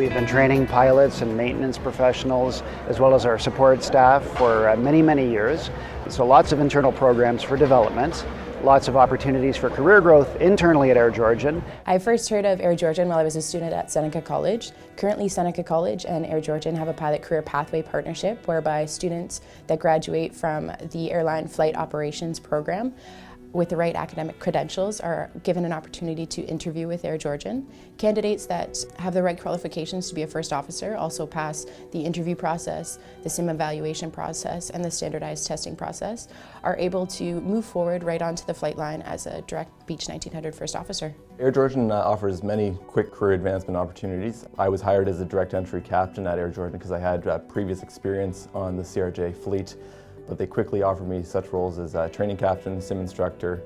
We've been training pilots and maintenance professionals as well as our support staff for many, many years. So lots of internal programs for development, lots of opportunities for career growth internally at Air Georgian. I first heard of Air Georgian while I was a student at Seneca College. Currently, Seneca College and Air Georgian have a pilot career pathway partnership whereby students that graduate from the airline flight operations program with the right academic credentials are given an opportunity to interview with Air Georgian. Candidates that have the right qualifications to be a first officer also pass the interview process, the sim evaluation process, and the standardized testing process, are able to move forward right onto the flight line as a direct Beech 1900 first officer. Air Georgian offers many quick career advancement opportunities. I was hired as a direct entry captain at Air Georgian because I had previous experience on the CRJ fleet. But they quickly offered me such roles as training captain, sim instructor,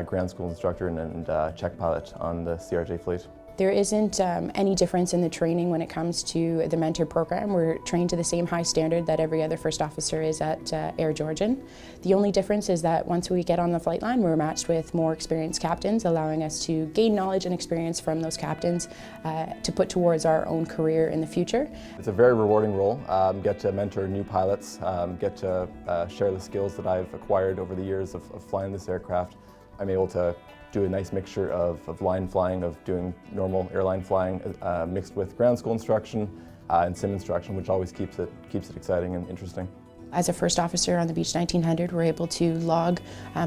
ground school instructor, and check pilot on the CRJ fleet. There isn't any difference in the training when it comes to the mentor program. We're trained to the same high standard that every other first officer is at Air Georgian. The only difference is that once we get on the flight line, we're matched with more experienced captains, allowing us to gain knowledge and experience from those captains to put towards our own career in the future. It's a very rewarding role. Get to mentor new pilots, get to share the skills that I've acquired over the years of flying this aircraft. I'm able to do a nice mixture of line flying, of doing normal airline flying, mixed with ground school instruction and sim instruction, which always keeps it exciting and interesting. As a first officer on the Beech 1900, we're able to log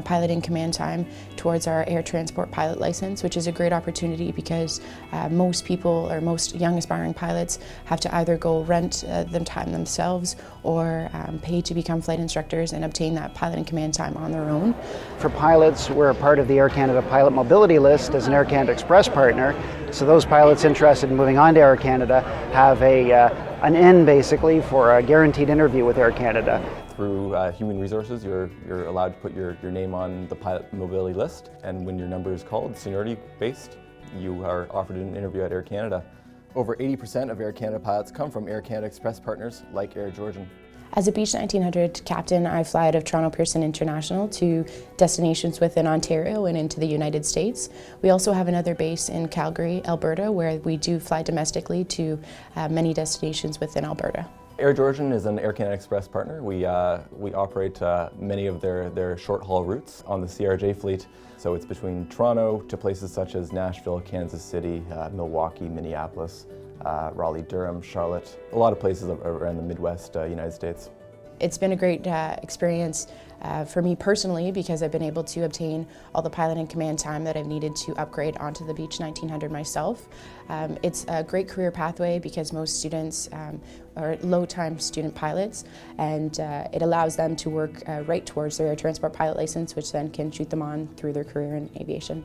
pilot in command time towards our air transport pilot license, which is a great opportunity because most people or most young aspiring pilots have to either go rent the time themselves or pay to become flight instructors and obtain that pilot in command time on their own. For pilots, we're a part of the Air Canada Pilot Mobility List as an Air Canada Express partner. So those pilots interested in moving on to Air Canada have an in basically for a guaranteed interview with Air Canada. Through human resources, you're allowed to put your name on the pilot mobility list, and when your number is called, seniority based, you are offered an interview at Air Canada. Over 80% of Air Canada pilots come from Air Canada Express partners like Air Georgian. As a Beech 1900 captain, I fly out of Toronto Pearson International to destinations within Ontario and into the United States. We also have another base in Calgary, Alberta, where we do fly domestically to many destinations within Alberta. Air Georgian is an Air Canada Express partner. We operate many of their short-haul routes on the CRJ fleet. So it's between Toronto to places such as Nashville, Kansas City, Milwaukee, Minneapolis, Raleigh, Durham, Charlotte, a lot of places around the Midwest United States. It's been a great experience for me personally because I've been able to obtain all the pilot and command time that I've needed to upgrade onto the Beech 1900 myself. It's a great career pathway because most students are low-time student pilots, and it allows them to work right towards their air transport pilot license, which then can shoot them on through their career in aviation.